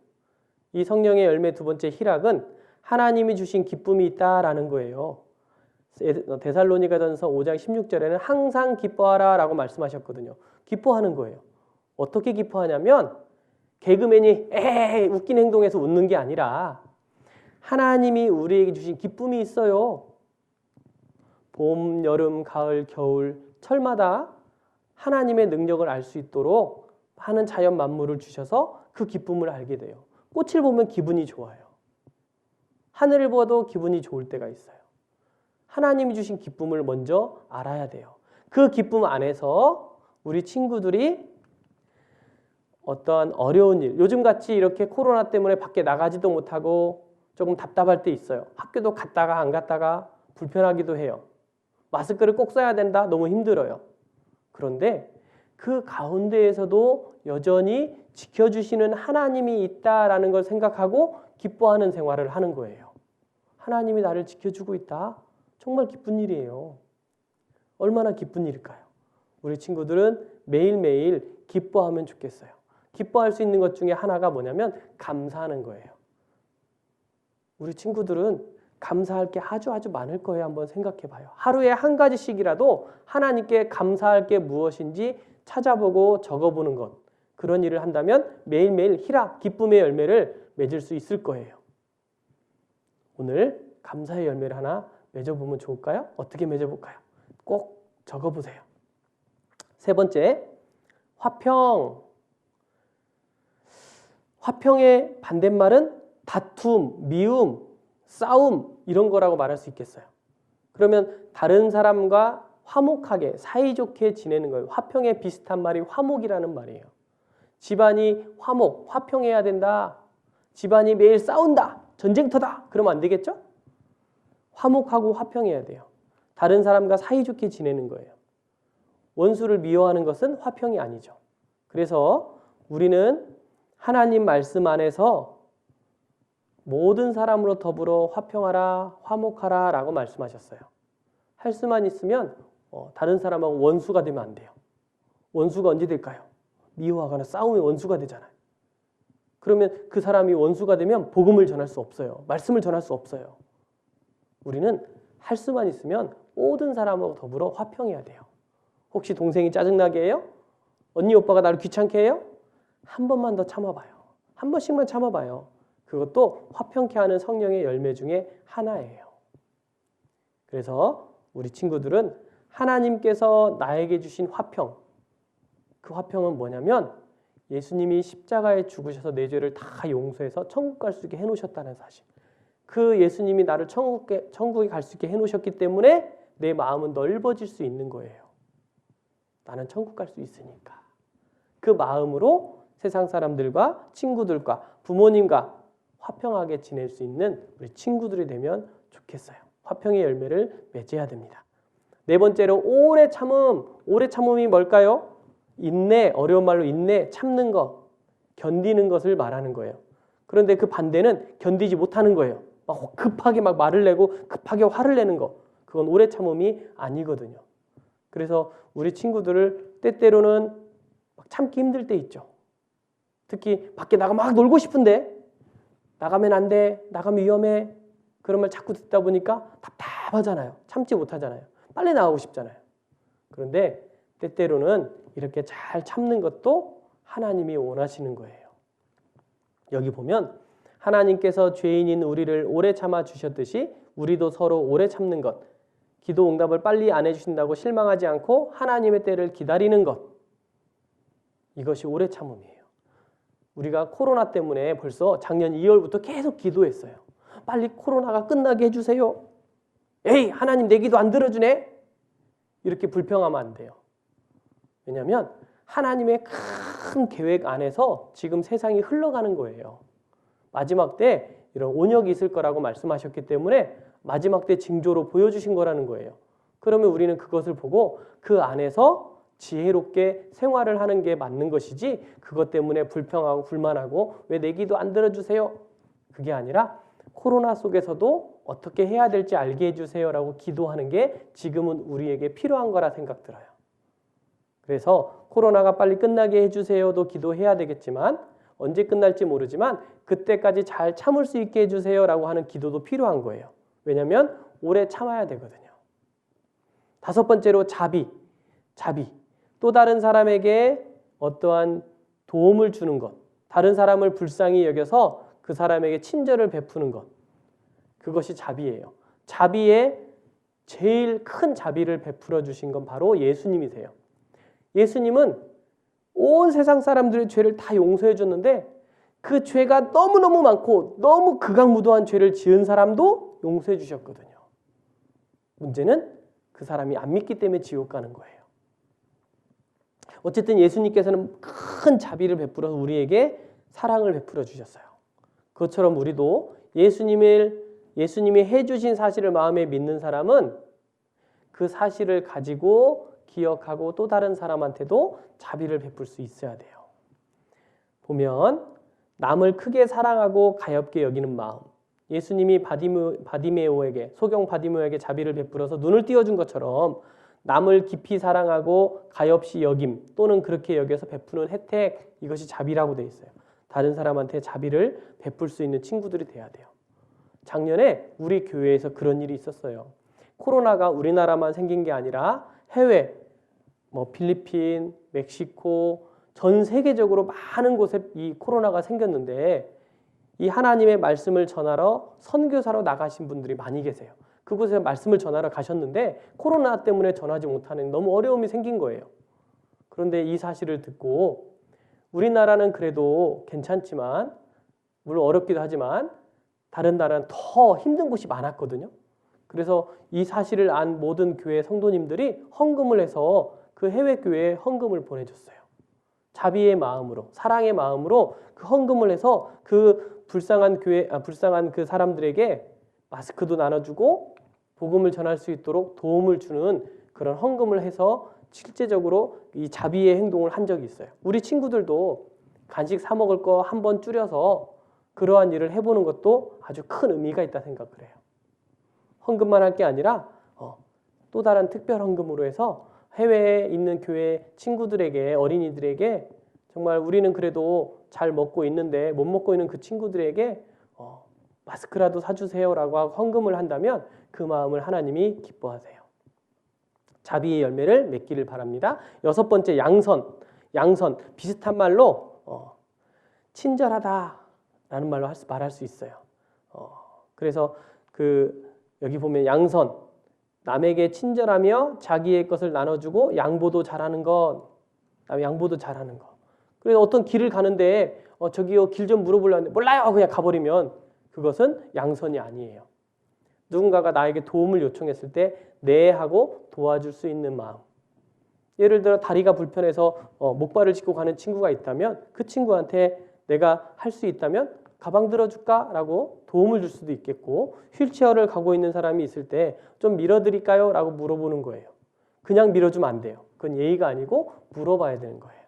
이 성령의 열매 두 번째 희락은 하나님이 주신 기쁨이 있다라는 거예요. 데살로니가전서 5장 16절에는 항상 기뻐하라 라고 말씀하셨거든요. 기뻐하는 거예요. 어떻게 기뻐하냐면 개그맨이 에이 웃긴 행동에서 웃는 게 아니라 하나님이 우리에게 주신 기쁨이 있어요. 봄, 여름, 가을, 겨울, 철마다 하나님의 능력을 알 수 있도록 많은 자연 만물을 주셔서 그 기쁨을 알게 돼요. 꽃을 보면 기분이 좋아요. 하늘을 보아도 기분이 좋을 때가 있어요. 하나님이 주신 기쁨을 먼저 알아야 돼요. 그 기쁨 안에서 우리 친구들이 어떠한 어려운 일, 요즘같이 이렇게 코로나 때문에 밖에 나가지도 못하고 조금 답답할 때 있어요. 학교도 갔다가 안 갔다가 불편하기도 해요. 마스크를 꼭 써야 된다? 너무 힘들어요. 그런데 그 가운데에서도 여전히 지켜주시는 하나님이 있다라는 걸 생각하고 기뻐하는 생활을 하는 거예요. 하나님이 나를 지켜주고 있다? 정말 기쁜 일이에요. 얼마나 기쁜 일일까요? 우리 친구들은 매일매일 기뻐하면 좋겠어요. 기뻐할 수 있는 것 중에 하나가 뭐냐면 감사하는 거예요. 우리 친구들은 감사할 게 아주 많을 거예요. 한번 생각해 봐요. 하루에 한 가지씩이라도 하나님께 감사할 게 무엇인지 찾아보고 적어보는 것, 그런 일을 한다면 매일매일 희락, 기쁨의 열매를 맺을 수 있을 거예요. 오늘 감사의 열매를 하나 맺어보면 좋을까요? 어떻게 맺어볼까요? 꼭 적어보세요. 세 번째, 화평. 화평의 반대말은 다툼, 미움, 싸움 이런 거라고 말할 수 있겠어요. 그러면 다른 사람과 화목하게 사이좋게 지내는 거예요. 화평에 비슷한 말이 화목이라는 말이에요. 집안이 화목, 화평해야 된다. 집안이 매일 싸운다, 전쟁터다. 그러면 안 되겠죠? 화목하고 화평해야 돼요. 다른 사람과 사이좋게 지내는 거예요. 원수를 미워하는 것은 화평이 아니죠. 그래서 우리는 하나님 말씀 안에서 모든 사람으로 더불어 화평하라, 화목하라 라고 말씀하셨어요. 할 수만 있으면 다른 사람하고 원수가 되면 안 돼요. 원수가 언제 될까요? 미워하거나 싸우면 원수가 되잖아요. 그러면 그 사람이 원수가 되면 복음을 전할 수 없어요. 말씀을 전할 수 없어요. 우리는 할 수만 있으면 모든 사람하고 더불어 화평해야 돼요. 혹시 동생이 짜증나게 해요? 언니 오빠가 나를 귀찮게 해요? 한 번만 더 참아봐요. 한 번씩만 참아봐요. 그것도 화평케 하는 성령의 열매 중에 하나예요. 그래서 우리 친구들은 하나님께서 나에게 주신 화평, 그 화평은 뭐냐면 예수님이 십자가에 죽으셔서 내 죄를 다 용서해서 천국 갈 수 있게 해놓으셨다는 사실. 그 예수님이 나를 천국에 갈 수 있게 해놓으셨기 때문에 내 마음은 넓어질 수 있는 거예요. 나는 천국 갈 수 있으니까. 그 마음으로 세상 사람들과 친구들과 부모님과 화평하게 지낼 수 있는 우리 친구들이 되면 좋겠어요. 화평의 열매를 맺어야 됩니다. 네 번째로 오래 참음. 오래 참음이 뭘까요? 인내, 어려운 말로 인내, 참는 것, 견디는 것을 말하는 거예요. 그런데 그 반대는 견디지 못하는 거예요. 막 급하게 막 말을 내고 급하게 화를 내는 거. 그건 오래 참음이 아니거든요. 그래서 우리 친구들을 때때로는 막 참기 힘들 때 있죠. 특히 밖에 나가 막 놀고 싶은데 나가면 안 돼, 나가면 위험해. 그런 말 자꾸 듣다 보니까 답답하잖아요. 참지 못하잖아요. 빨리 나가고 싶잖아요. 그런데 때때로는 이렇게 잘 참는 것도 하나님이 원하시는 거예요. 여기 보면 하나님께서 죄인인 우리를 오래 참아 주셨듯이 우리도 서로 오래 참는 것, 기도 응답을 빨리 안 해주신다고 실망하지 않고 하나님의 때를 기다리는 것, 이것이 오래 참음이에요. 우리가 코로나 때문에 벌써 작년 2월부터 계속 기도했어요. 빨리 코로나가 끝나게 해주세요. 에이, 하나님 내 기도 안 들어주네? 이렇게 불평하면 안 돼요. 왜냐하면 하나님의 큰 계획 안에서 지금 세상이 흘러가는 거예요. 마지막 때 이런 온역이 있을 거라고 말씀하셨기 때문에 마지막 때 징조로 보여주신 거라는 거예요. 그러면 우리는 그것을 보고 그 안에서 지혜롭게 생활을 하는 게 맞는 것이지 그것 때문에 불평하고 불만하고 왜 내 기도 안 들어주세요? 그게 아니라 코로나 속에서도 어떻게 해야 될지 알게 해주세요라고 기도하는 게 지금은 우리에게 필요한 거라 생각 들어요. 그래서 코로나가 빨리 끝나게 해주세요도 기도해야 되겠지만 언제 끝날지 모르지만 그때까지 잘 참을 수 있게 해주세요라고 하는 기도도 필요한 거예요. 왜냐하면 오래 참아야 되거든요. 다섯 번째로 자비. 또 다른 사람에게 어떠한 도움을 주는 것, 다른 사람을 불쌍히 여겨서 그 사람에게 친절을 베푸는 것, 그것이 자비예요. 자비에 제일 큰 자비를 베풀어 주신 건 바로 예수님이세요. 예수님은 온 세상 사람들의 죄를 다 용서해 줬는데 그 죄가 너무너무 많고 너무 극악무도한 죄를 지은 사람도 용서해 주셨거든요. 문제는 그 사람이 안 믿기 때문에 지옥 가는 거예요. 어쨌든 예수님께서는 큰 자비를 베풀어서 우리에게 사랑을 베풀어 주셨어요. 그것처럼 우리도 예수님이 해주신 사실을 마음에 믿는 사람은 그 사실을 가지고 기억하고 또 다른 사람한테도 자비를 베풀 수 있어야 돼요. 보면 남을 크게 사랑하고 가엾게 여기는 마음. 예수님이 소경 바디메오에게 자비를 베풀어서 눈을 띄워준 것처럼 남을 깊이 사랑하고 가엾이 여김 또는 그렇게 여겨서 베푸는 혜택, 이것이 자비라고 돼 있어요. 다른 사람한테 자비를 베풀 수 있는 친구들이 돼야 돼요. 작년에 우리 교회에서 그런 일이 있었어요. 코로나가 우리나라만 생긴 게 아니라 해외, 필리핀, 멕시코, 전 세계적으로 많은 곳에 이 코로나가 생겼는데 이 하나님의 말씀을 전하러 선교사로 나가신 분들이 많이 계세요. 그곳에 말씀을 전하러 가셨는데 코로나 때문에 전하지 못하는 너무 어려움이 생긴 거예요. 그런데 이 사실을 듣고 우리나라는 그래도 괜찮지만 물론 어렵기도 하지만 다른 나라는 더 힘든 곳이 많았거든요. 그래서 이 사실을 안 모든 교회 성도님들이 헌금을 해서 그 해외 교회에 헌금을 보내줬어요. 자비의 마음으로, 사랑의 마음으로 그 헌금을 해서 그 불쌍한 그 사람들에게 마스크도 나눠주고 복음을 전할 수 있도록 도움을 주는 그런 헌금을 해서 실제적으로 이 자비의 행동을 한 적이 있어요. 우리 친구들도 간식 사 먹을 거 한번 줄여서 그러한 일을 해보는 것도 아주 큰 의미가 있다 생각을 해요. 헌금만 할 게 아니라 또 다른 특별 헌금으로 해서 해외에 있는 교회 친구들에게, 어린이들에게 정말 우리는 그래도 잘 먹고 있는데 못 먹고 있는 그 친구들에게 마스크라도 사주세요라고 하고 헌금을 한다면 그 마음을 하나님이 기뻐하세요. 자비의 열매를 맺기를 바랍니다. 여섯 번째, 양선. 비슷한 말로 친절하다라는 말로 말할 수 있어요. 그래서 여기 보면 양선, 남에게 친절하며 자기의 것을 나눠주고 양보도 잘하는 것. 그다음에 양보도 잘하는 거. 그래서 어떤 길을 가는데 저기요 길 좀 물어보려는데 몰라요 그냥 가버리면 그것은 양선이 아니에요. 누군가가 나에게 도움을 요청했을 때 네 하고 도와줄 수 있는 마음. 예를 들어 다리가 불편해서 목발을 짚고 가는 친구가 있다면 그 친구한테 내가 할 수 있다면 가방 들어줄까? 라고 도움을 줄 수도 있겠고, 휠체어를 가고 있는 사람이 있을 때 좀 밀어드릴까요? 라고 물어보는 거예요. 그냥 밀어주면 안 돼요. 그건 예의가 아니고 물어봐야 되는 거예요.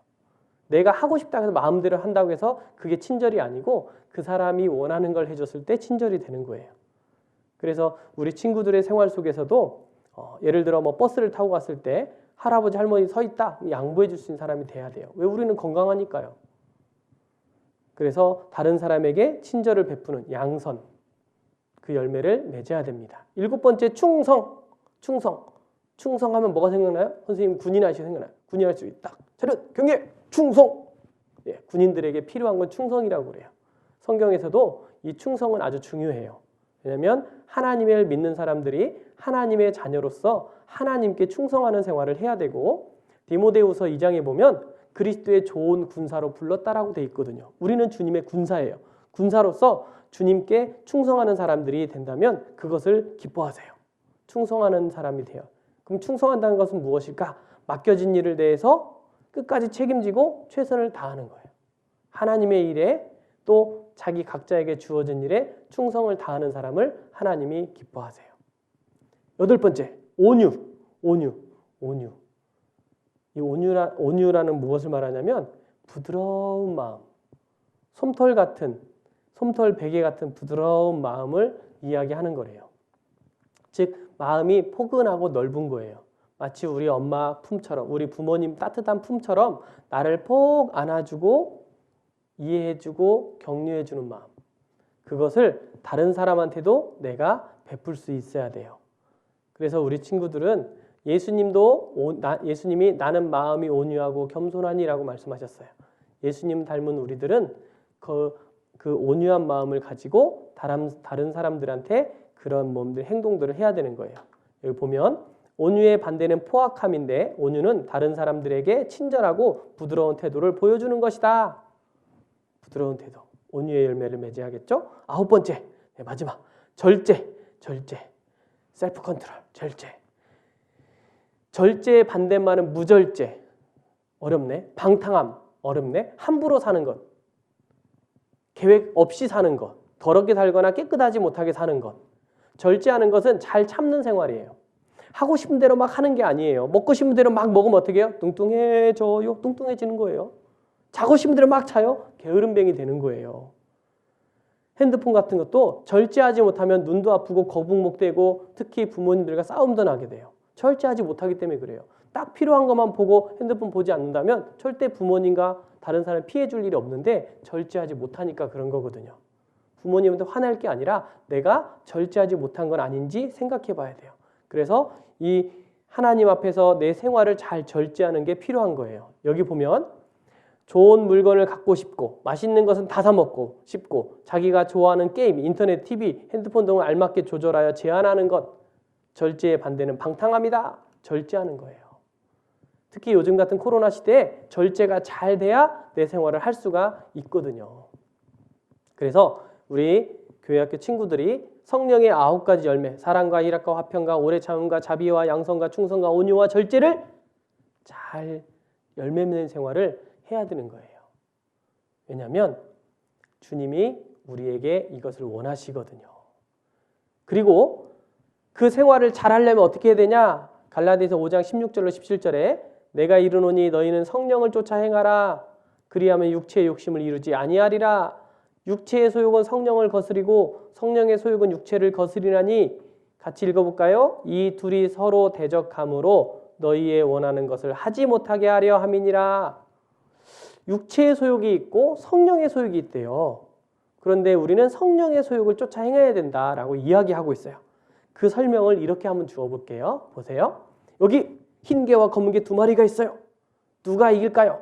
내가 하고 싶다고 해서 마음대로 한다고 해서 그게 친절이 아니고 그 사람이 원하는 걸 해줬을 때 친절이 되는 거예요. 그래서 우리 친구들의 생활 속에서도 예를 들어 뭐 버스를 타고 갔을 때 할아버지 할머니 서 있다 양보해 줄 수 있는 사람이 돼야 돼요. 왜? 우리는 건강하니까요. 그래서 다른 사람에게 친절을 베푸는 양선, 그 열매를 맺어야 됩니다. 7번째 충성. 충성하면 뭐가 생각나요? 선생님 군인 하시고 생각나요? 군인 할 수 있다. 차렷 경계 충성. 예, 군인들에게 필요한 건 충성이라고 그래요. 성경에서도 이 충성은 아주 중요해요. 왜냐하면 하나님을 믿는 사람들이 하나님의 자녀로서 하나님께 충성하는 생활을 해야 되고, 디모데후서 2장에 보면 그리스도의 좋은 군사로 불렀다라고 돼 있거든요. 우리는 주님의 군사예요. 군사로서 주님께 충성하는 사람들이 된다면 그것을 기뻐하세요. 충성하는 사람이 돼요. 그럼 충성한다는 것은 무엇일까? 맡겨진 일을 대해서 끝까지 책임지고 최선을 다하는 거예요. 하나님의 일에 또 자기 각자에게 주어진 일에 충성을 다하는 사람을 하나님이 기뻐하세요. 8번째, 온유. 이 온유라는 무엇을 말하냐면 부드러운 마음, 솜털 베개 같은 부드러운 마음을 이야기하는 거래요. 즉 마음이 포근하고 넓은 거예요. 마치 우리 엄마 품처럼, 우리 부모님 따뜻한 품처럼 나를 폭 안아주고 이해해주고 격려해주는 마음. 그것을 다른 사람한테도 내가 베풀 수 있어야 돼요. 그래서 우리 친구들은 예수님이 나는 마음이 온유하고 겸손하니라고 말씀하셨어요. 예수님 닮은 우리들은 그 온유한 마음을 가지고 다른 사람들한테 그런 행동들을 해야 되는 거예요. 여기 보면 온유의 반대는 포악함인데, 온유는 다른 사람들에게 친절하고 부드러운 태도를 보여주는 것이다. 부드러운 태도, 온유의 열매를 맺어야겠죠? 9번째, 마지막, 절제. 셀프 컨트롤, 절제의 반대말은 무절제. 어렵네. 방탕함, 어렵네. 함부로 사는 것, 계획 없이 사는 것, 더럽게 살거나 깨끗하지 못하게 사는 것. 절제하는 것은 잘 참는 생활이에요. 하고 싶은 대로 막 하는 게 아니에요. 먹고 싶은 대로 막 먹으면 어떻게 해요? 뚱뚱해져요. 뚱뚱해지는 거예요. 자고 싶은 대로 막 자요. 게으름뱅이 되는 거예요. 핸드폰 같은 것도 절제하지 못하면 눈도 아프고 거북목되고 특히 부모님들과 싸움도 나게 돼요. 절제하지 못하기 때문에 그래요. 딱 필요한 것만 보고 핸드폰 보지 않는다면 절대 부모님과 다른 사람 피해 줄 일이 없는데 절제하지 못하니까 그런 거거든요. 부모님한테 화낼 게 아니라 내가 절제하지 못한 건 아닌지 생각해 봐야 돼요. 그래서 이 하나님 앞에서 내 생활을 잘 절제하는 게 필요한 거예요. 여기 보면 좋은 물건을 갖고 싶고 맛있는 것은 다 사 먹고 싶고 자기가 좋아하는 게임, 인터넷, TV, 핸드폰 등을 알맞게 조절하여 제한하는 것, 절제의 반대는 방탕함이다. 절제하는 거예요. 특히 요즘 같은 코로나 시대에 절제가 잘 돼야 내 생활을 할 수가 있거든요. 그래서 우리 교회학교 친구들이 성령의 9가지 열매, 사랑과 희락과 화평과 오래 참음과 자비와 양선과 충성과 온유와 절제를 잘 열매 맺는 생활을 해야 되는 거예요. 왜냐하면 주님이 우리에게 이것을 원하시거든요. 그리고 그 생활을 잘 하려면 어떻게 해야 되냐? 갈라디아서 5장 16절로 17절에 내가 이르노니 너희는 성령을 쫓아 행하라. 그리하면 육체의 욕심을 이루지 아니하리라. 육체의 소욕은 성령을 거스리고 성령의 소욕은 육체를 거스리나니, 같이 읽어볼까요? 이 둘이 서로 대적함으로 너희의 원하는 것을 하지 못하게 하려 함이니라. 육체의 소욕이 있고 성령의 소욕이 있대요. 그런데 우리는 성령의 소욕을 쫓아 행해야 된다라고 이야기하고 있어요. 그 설명을 이렇게 한번 주어볼게요. 보세요. 여기 흰 개와 검은 개 2마리가 있어요. 누가 이길까요?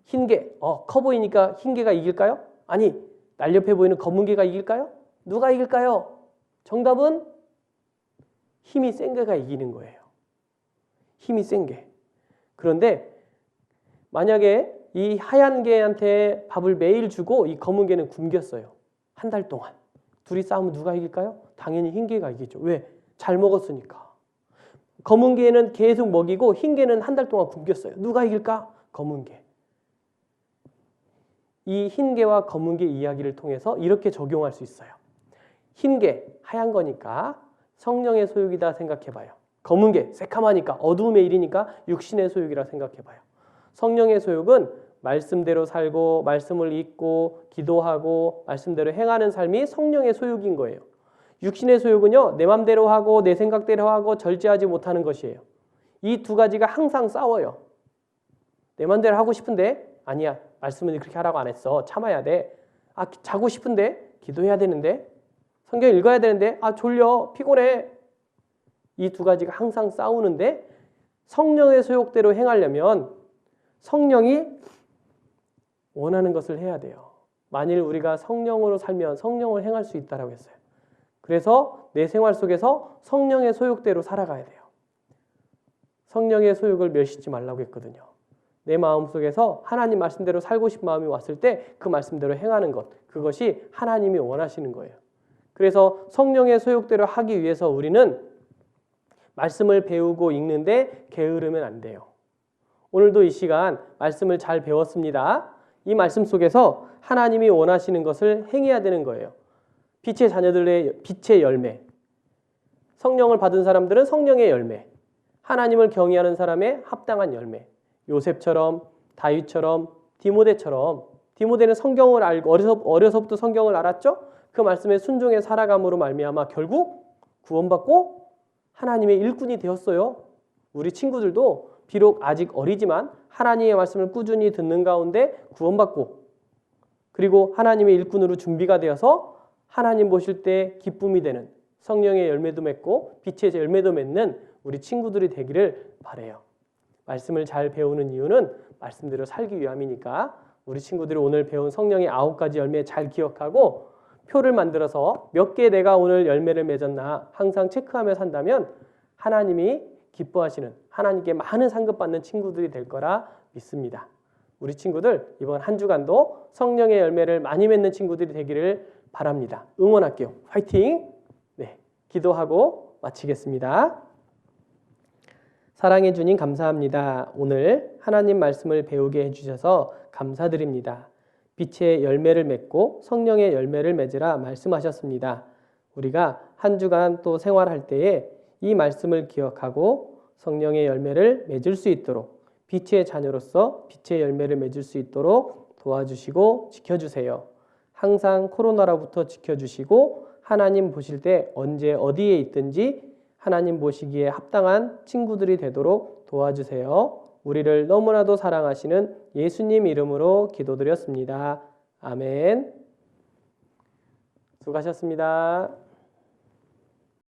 흰 개, 커 보이니까 흰 개가 이길까요? 아니, 날렵해 보이는 검은 개가 이길까요? 누가 이길까요? 정답은 힘이 센 개가 이기는 거예요. 힘이 센 개. 그런데 만약에 이 하얀 개한테 밥을 매일 주고 이 검은 개는 굶겼어요. 한 달 동안. 둘이 싸우면 누가 이길까요? 당연히 흰 개가 이기죠. 왜? 잘 먹었으니까. 검은 개는 계속 먹이고 흰 개는 한 달 동안 굶겼어요. 누가 이길까? 검은 개. 이 흰 개와 검은 개 이야기를 통해서 이렇게 적용할 수 있어요. 흰 개, 하얀 거니까 성령의 소욕이다 생각해봐요. 검은 게 새카마니까 어두움의 일이니까 육신의 소욕이라 생각해봐요. 성령의 소욕은 말씀대로 살고 말씀을 읽고 기도하고 말씀대로 행하는 삶이 성령의 소욕인 거예요. 육신의 소욕은요, 내 맘대로 하고 내 생각대로 하고 절제하지 못하는 것이에요. 이 두 가지가 항상 싸워요. 내 맘대로 하고 싶은데 아니야, 말씀은 그렇게 하라고 안 했어. 참아야 돼. 아, 자고 싶은데 기도해야 되는데 성경 읽어야 되는데 아, 졸려, 피곤해. 이 두 가지가 항상 싸우는데 성령의 소욕대로 행하려면 성령이 원하는 것을 해야 돼요. 만일 우리가 성령으로 살면 성령을 행할 수 있다라고 했어요. 그래서 내 생활 속에서 성령의 소욕대로 살아가야 돼요. 성령의 소욕을 멸시지 말라고 했거든요. 내 마음속에서 하나님 말씀대로 살고 싶은 마음이 왔을 때 그 말씀대로 행하는 것, 그것이 하나님이 원하시는 거예요. 그래서 성령의 소욕대로 하기 위해서 우리는 말씀을 배우고 읽는데 게으르면 안 돼요. 오늘도 이 시간 말씀을 잘 배웠습니다. 이 말씀 속에서 하나님이 원하시는 것을 행해야 되는 거예요. 빛의 자녀들의 빛의 열매. 성령을 받은 사람들은 성령의 열매. 하나님을 경외하는 사람의 합당한 열매. 요셉처럼, 다윗처럼, 디모데처럼. 디모데는 성경을 알고 어려서부터 성경을 알았죠? 그 말씀에 순종해 살아감으로 말미암아 결국 구원받고 하나님의 일꾼이 되었어요. 우리 친구들도 비록 아직 어리지만 하나님의 말씀을 꾸준히 듣는 가운데 구원받고 그리고 하나님의 일꾼으로 준비가 되어서 하나님 보실 때 기쁨이 되는 성령의 열매도 맺고 빛의 열매도 맺는 우리 친구들이 되기를 바라요. 말씀을 잘 배우는 이유는 말씀대로 살기 위함이니까 우리 친구들이 오늘 배운 성령의 9가지 열매 잘 기억하고 표를 만들어서 몇 개 내가 오늘 열매를 맺었나 항상 체크하며 산다면 하나님이 기뻐하시는 하나님께 많은 상급받는 친구들이 될 거라 믿습니다. 우리 친구들 이번 한 주간도 성령의 열매를 많이 맺는 친구들이 되기를 바랍니다. 응원할게요. 화이팅! 네, 기도하고 마치겠습니다. 사랑해 주님 감사합니다. 오늘 하나님 말씀을 배우게 해주셔서 감사드립니다. 빛의 열매를 맺고 성령의 열매를 맺으라 말씀하셨습니다. 우리가 한 주간 또 생활할 때에 이 말씀을 기억하고 성령의 열매를 맺을 수 있도록 빛의 자녀로서 빛의 열매를 맺을 수 있도록 도와주시고 지켜주세요. 항상 코로나로부터 지켜주시고 하나님 보실 때 언제 어디에 있든지 하나님 보시기에 합당한 친구들이 되도록 도와주세요. 우리를 너무나도 사랑하시는 예수님 이름으로 기도드렸습니다. 아멘. 수고하셨습니다.